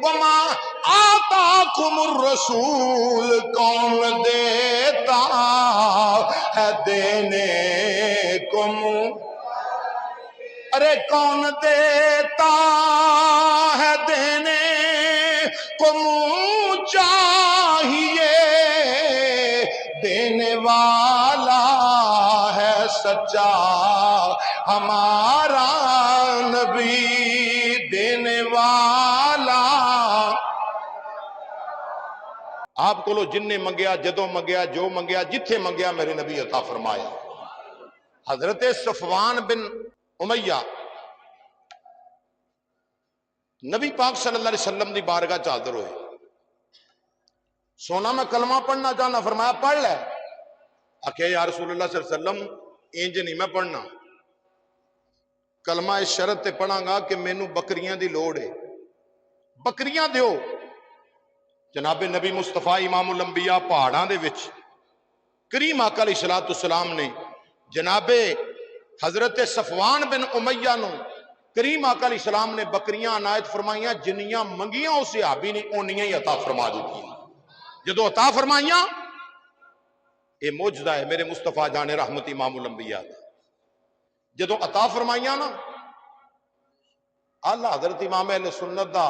وما آتاکم الرسول کون دیتا ہے دینے کو منہ، ارے کون دیتا ہے دینے کو منہ چاہیے، دینے والا ہے سچا ہمارا نبی، دینے والا۔ آپ کو لو جن نے منگیا، جدوں منگیا، جو منگیا، جتھے منگیا میرے نبی عطا فرمایا۔ حضرت صفوان بن امیہ نبی پاک صلی اللہ علیہ وسلم دی بارگاہ چادر ہوئے، سونا میں کلمہ پڑھنا چاہنا، فرمایا پڑھ لے۔ آکھے یا رسول اللہ صلی اللہ علیہ وسلم انج نہیں میں پڑھنا، کلمہ اس شرط تے پڑھاں گا کہ مینوں بکریاں دی لوڑ ہے، بکریاں دیو۔ جناب نبی مصطفیٰ امام الانبیاء پہاڑاں دے وچ کریم آقا علیہ السلام نے جناب حضرت صفوان بن امیہ نو کریم آقا علیہ السلام نے بکریاں عنایت فرمائیاں، جنیاں منگیاں اس صحابی نے اونیاں ہی عطا فرما دیتی، جدو عطا فرمائیاں۔ اے موجزہ ہے میرے مصطفیٰ جان رحمت امام الانبیاء دا، جدو عطا فرمائیاں نا اللہ حضرت امام اہل سنت دا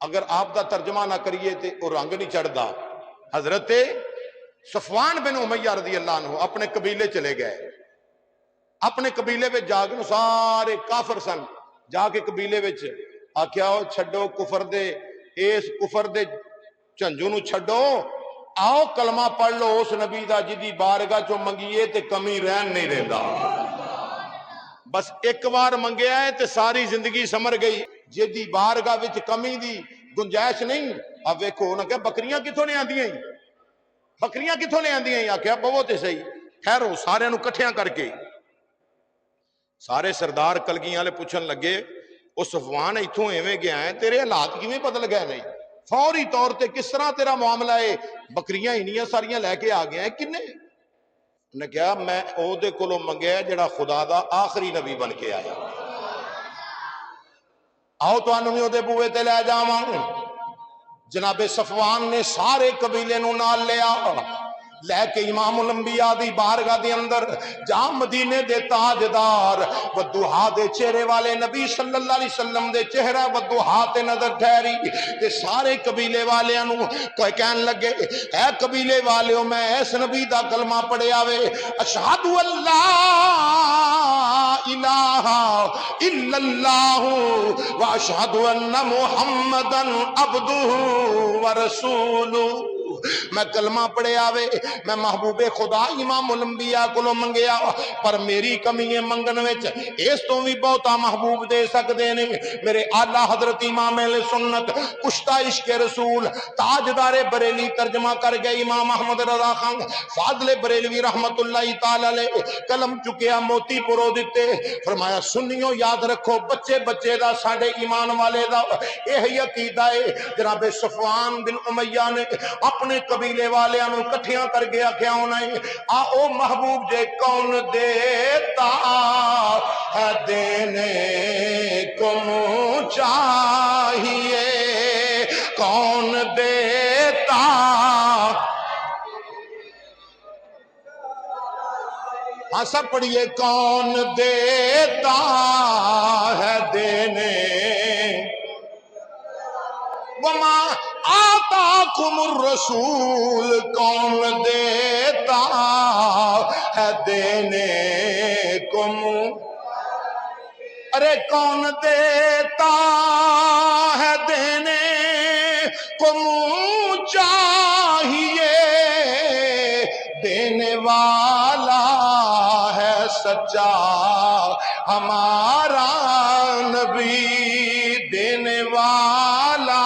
اگر آپ دا ترجمہ نہ کریے تے وہ رنگ نہیں چڑھدا۔ حضرت صفوان بن امیہ رضی اللہ عنہ اپنے قبیلے چلے گئے، اپنے قبیلے میں جا کے سارے کافر سن، جا کے قبیلے میں آکھیا ہو چھڈو کفر دے، اس کفر دے جھنجو نو چھڈو، آؤ کلمہ پڑھ لو اس نبی دا جدی بارگاہ چو منگیے تے کمی رہن نہیں رہندا۔ بس ایک بار منگیا ہے تے ساری زندگی سمر گئی، جدی بارگاہ وچ کمی دی گنجائش نہیں۔ اب ویکھو انہاں کہ بکریاں کتھوں لے آندیاں، بکریاں کتھوں لے آندیاں، آکھیا بہت صحیح، خیر ہو سارے نو کٹھیاں کر کے سارے سردار کلگیاں والے پوچھن لگے او صفوان ایتھوں ایویں گیا ہے، تیرے حالات کیویں بدل گئے نہیں، فوری طور تے کس طرح تیرا معاملہ ہے، بکریاں انیاں ساریاں لے کے آ گیا ہے کنے؟ نے کہا میں او دے کولو منگیا جڑا خدا دا آخری نبی بن کے آیا، آؤ تانوں بھی او دے بوئے تے لے جاواں۔ جناب صفوان نے سارے قبیلے نو نال لیا، لے کے امام الانبیاء دی بارگاہ دے اندر جہاں مدینے دے تاجدار ودوحا دے چہرے والے نبی صلی اللہ علیہ وسلم دے چہرہ ودوحا تے نظر ٹھہری تے سارے قبیلے والیاں نو کہن لگے اے قبیلے والیو میں اس نبی دا کلمہ پڑھیا وے، اشہد اللہ الہ الا اللہ واشہد ان محمدن عبدہ ورسولہ، میں کلمہ پڑھے آوے، میں محبوب خدا امام الانبیاء کو لو منگیا، پر میری کمی ہے منگن وچ، اس تو بھی بہتا محبوب دے سکتے نے میرے آلہ حضرت امام اہل سنت کشتہ عشق رسول تاجدار بریلی ترجمہ کر گئے امام احمد رضا خان فاضل بریلوی رحمت اللہ تعالی علیہ، قلم چکیا موتی پرو دیتے، فرمایا سنیو یاد رکھو بچے بچے دا ساڑھے ایمان والے دا یہی عقیدہ ہے۔ جناب صفوان بن امیہ نے اپنے قبیلے والے انہوں کٹھیاں کر گیا کیا انہیں آؤ محبوب جے کون دیتا ہے دینے کو منہ چاہیے، کون دیتا، ہاں سب پڑھئے کون دیتا ہے دینے، وما آتاکم الرسول کون دیتا ہے دینے کو منہ، ارے کون دیتا ہے دینے کو منہ چاہیے، دینے والا ہے سچا ہمارا نبی، دینے والا۔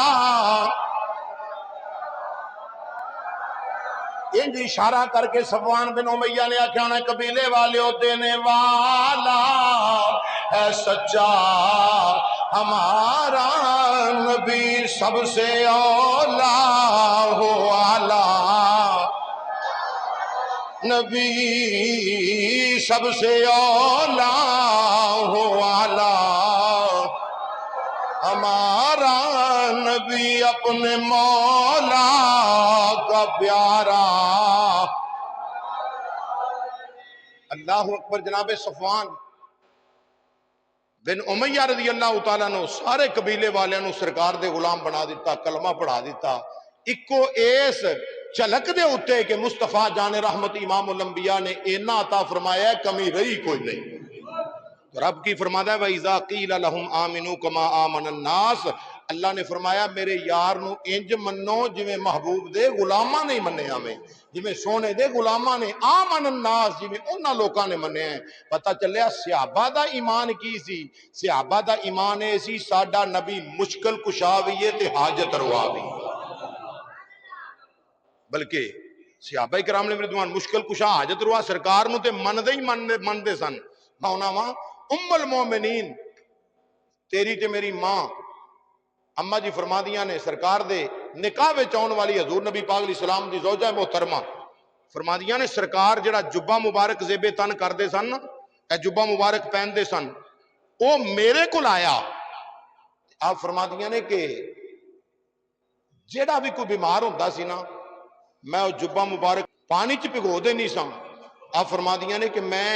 انج اشارہ کر کے صفوان بن امیہ نے آکھیا قبیلے والیو دینے والا ہے سچا ہمارا نبی، سب سے اولا ہو اعلیٰ نبی، سب سے اولا ہو اعلیٰ ہمارا بھی اپنے مولا کا پیارا۔ اللہ اکبر۔ جناب صفوان بن امیہ رضی اللہ تعالیٰ نے سارے قبیلے والے نو سرکار دے غلام بنا دیتا، کلمہ پڑھا دیتا۔ اکو اس جھلک دے اتے کہ مصطفیٰ جان رحمت امام الانبیاء نے اینا عطا فرمایا ہے، کمی رہی کوئی نہیں۔ تو رب کی فرماتا ہے وَإِذَا قِيلَ لَهُمْ آمِنُوا كَمَا آمَنَ النَّاسِ، اللہ نے فرمایا میرے یار نو انج منو جویں محبوب دے غلاماں نے منیا میں، جویں سونے دے غلاماں نے، آمن الناس جویں انہاں لوکاں نے منیا ہے۔ پتہ چلیا صحابہ دا ایمان کی سی؟ صحابہ دا ایمان اے سی ساڈا نبی مشکل کشا بھی ہے تے حاجت روا بھی، بلکہ صحابہ کرام نے رضوان مشکل کشا حاجت روا سرکار نو تے مندے ہی مندے سن۔ مونا ماں ام المومنین تیری تے میری ماں اما جی فرما دیاں نے سرکار دے نکاح وچ آن والی حضور نبی پاک علیہ السلام دی زوجہ محترمہ فرما دیاں نے سرکار جڑا جبہ مبارک زیب تن کردے سن نا، اے جبہ مبارک پہندے سن، او میرے کول آیا۔ آپ فرما دیاں نے کہ جیڑا بھی کوئی بیمار ہوندا سی نا، میں او جبہ مبارک پانی چ پگو دے نہیں سا۔ آپ فرما دیاں نے کہ میں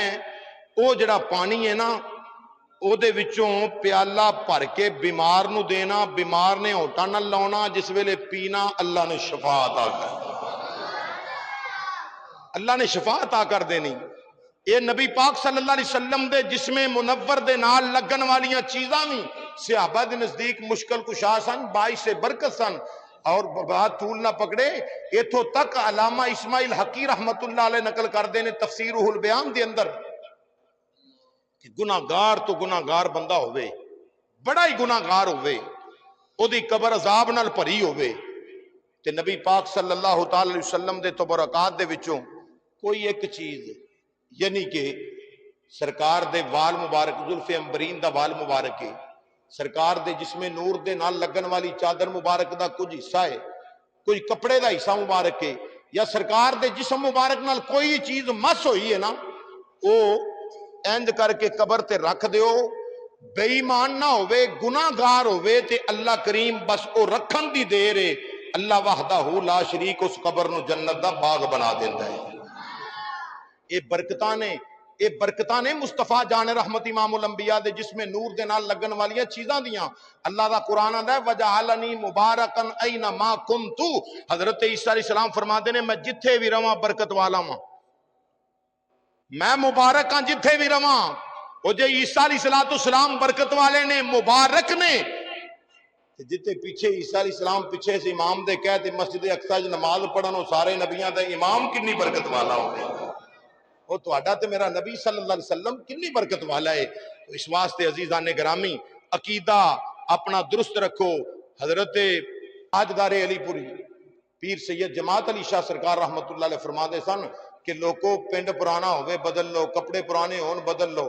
او جڑا پانی ہے نا او دے وچوں پیالہ بھر کے بیمار نو دینا، بیمار نے ہوٹا نہ لاؤنا، جس ویلے پینا اللہ نے شفا عطا کر، اللہ نے شفا عطا کر دینی۔ اے نبی پاک صلی اللہ علیہ وسلم دے جسم منور دے نال لگن والیاں چیزاں بھی صحابہ دے نزدیک مشکل کشا سن، باعث برکت سن۔ اور بات طول نہ پکڑے، ایتھوں تک علامہ اسماعیل حقی رحمت اللہ علیہ نقل کر دینے تفسیرہ البیان دے اندر کہ گناہگار تو گناہگار بندہ ہوئے، بڑا ہی گناہگار ہوئے، او دی قبر عذاب نال بھری ہوئے، تے نبی پاک صلی اللہ تعالی علیہ وسلم دے تبرکات دے وچوں کوئی ایک چیز، یعنی کہ سرکار دے وال مبارک زلف امبرین دا وال مبارک ہے، سرکار دے جسم نور دے نال لگن والی چادر مبارک دا کچھ حصہ ہے، کوئی کپڑے دا حصہ مبارک ہے، یا سرکار دے جسم مبارک نال کوئی چیز مس ہوئی ہے نا، او اینج کر کے قبر تے رکھ دیو، بے ایمان نہ ہوئے، گناہگار ہوئے تے اللہ کریم بس او رکھن دی دیر ہے، اللہ وحدہ لا شریک اس قبر نو جنت دا باغ بنا دیتا ہے۔ اے برکتاں نے مصطفیٰ جان رحمت امام الانبیاء دے جسم نور دے نال لگن والیاں چیزاں دیاں۔ اللہ دا قرآن آندا ہے وَجَعَلَنِي مُبَارَكًا أَيْنَمَا كُنتُ، حضرت عیسیٰ علیہ السلام فرماتے ہیں میں جتھے بھی رواں برکت والا ہاں، میں مبارک ہاں جتھے بھی رواں۔ او جے عیسیٰ علیہ السلام برکت والے نے، مبارک نے، جتھے پیچھے عیسیٰ علیہ السلام پیچھے سے امام دے کہتے مسجد اقصی نماز پڑھن سارے نبیاں دے امام کنی برکت والا ہوگا، وہ تو اڈا تے میرا نبی صلی اللہ علیہ وسلم کنی برکت والا ہے۔ تو اس واسطے عزیزان گرامی عقیدہ اپنا درست رکھو۔ حضرت تاجدار علی پوری پیر سید جماعت علی شاہ سرکار رحمت اللہ علیہ فرما دے سن کہ لوگوں پنڈ پرانا ہوئے بدل لو، کپڑے پرانے ہون بدل لو،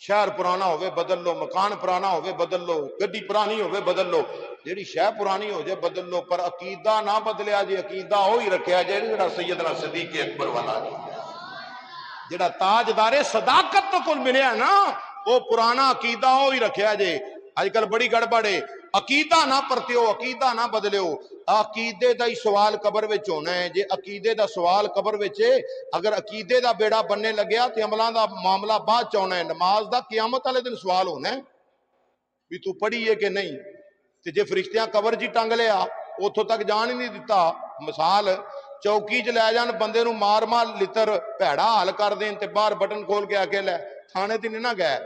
شہر پرانا ہوئے بدل لو، مکان پرانا ہوئے بدل لو، گڈی پرانی ہوئے بدل لو، جیڑی شہ پرانی ہو جائے بدل لو، پر عقیدہ نہ بدلیا جی، عقیدہ ہوئی رکھیا جائے جڑا سیدنا صدیق اکبر والا جڑا تاجدار صداقت تو کل ملیا نا، وہ پرانا عقیدہ ہوئی رکھیا جائے۔ آج کل بڑی گڑبڑ ہے، عقیدہ نہ پرتیو، عقیدہ نہ بدلیو، عقیدے دا ہی سوال قبر وچ ہونا ہے۔ جے عقیدے دا سوال قبر وچ ہے، اگر عقیدے دا بیڑا بننے لگیا تے عملاں دا معاملہ بعد چ ہونا ہے، نماز دا قیامت والے دن سوال ہونا ہے بھی تو پڑھی ہے کہ نہیں۔ تے جے فرشتیاں قبر جی ٹنگ لیا اتھوں تک جان ہی نہیں دیتا، مثال چوکی چ لے جان بندے نو مار مار لتر بھیڑا حال کر دین تے باہر بٹن کھول کے آکے لے تھانے تے نہیں نہ گئے،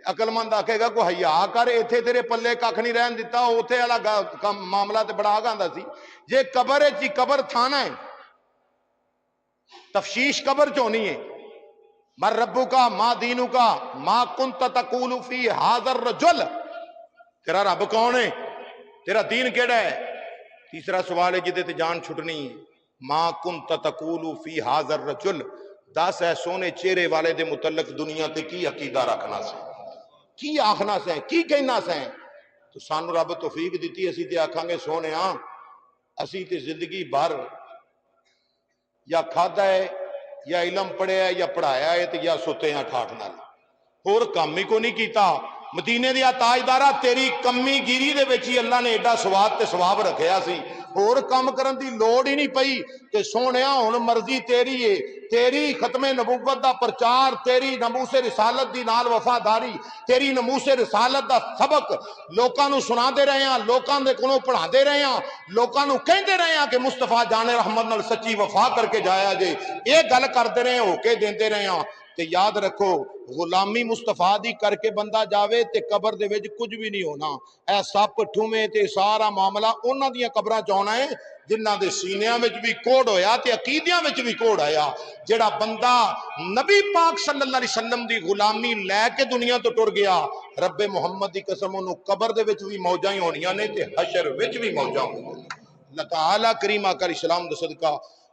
عقل مند آکھے گا کوئی حیا کر، ایتھے تیرے پلے ککھ نہیں رہن دیتا، اوتھے والا معاملہ تے بڑا گاندا سی۔ جے قبر چ قبر تھانا ہے، تفشیش قبر چ ہونی ہے، من ربک ما دینک ما کنت تقول فی ھذا الرجل، تیرا رب کون ہے، تیرا دین کیڑا ہے۔ تیسرا سوال ہے جدے تے جان چھٹنی ہے، ما کنت تقول فی ھذا الرجل، دس ہے سونے چہرے والے دے متعلق دنیا تے کی عقیدہ رکھنا سے، کی آخنا سے، کی کہنا سے۔ تو سانو رب توفیق دیتی، اسی تے آکھاں گے سونے ہاں اسی تے زندگی بھر یا کھادا ہے یا علم پڑھیا ہے یا پڑھایا ہے تے یا ستے ہیں ٹھاٹھ نال، اور کام ہی کو نہیں کیتا۔ مدینے دیا تاجدارا تیری کمی گیری دے وچ ہی اللہ نے ایڈا سواد تے ثواب رکھیا سی، اور کم کرن دی لوڑ ہی نہیں پئی کہ سونیا ہن مرضی تیری ہے، تیری ختم نبوت دا پرچار، تیری ناموس رسالت دی نال وفاداری، تیری ناموس رسالت دا سبق لوکاں نو سنا دے رہے ہیں، لوکاں دے کولوں پڑھا دے رہے ہیں، لوکاں نو کہندے رہے ہیں کہ مصطفیٰ جان رحمت نال سچی وفا کر کے جایا جے، یہ گل کردے رہے ہیں، ہو کے دیندے رہے ہیں۔ تے یاد رکھو غلامی مصطفیٰ دی کر کے بندہ جاوے تے قبر دے وچ کچھ بھی نہیں ہونا، اے سپ ٹھومے تے سارا معاملہ انہاں دیاں قبراں چ ہونا ہے جنہاں دے سینیاں وچ بھی کوڑ ہویا تے عقیدیاں وچ بھی کوڑ آیا۔ جڑا بندہ نبی پاک صلی اللہ علیہ وسلم دی غلامی لے کے دنیا تو ٹر گیا، رب محمد دی قسم انہوں قبر دے وچ بھی موجاں ہی ہونیاں نے تے حشر وچ بھی موجاں ہونیاں نے۔ اللہ تعالیٰ کریم آقا علیہ السلام دے صدقہ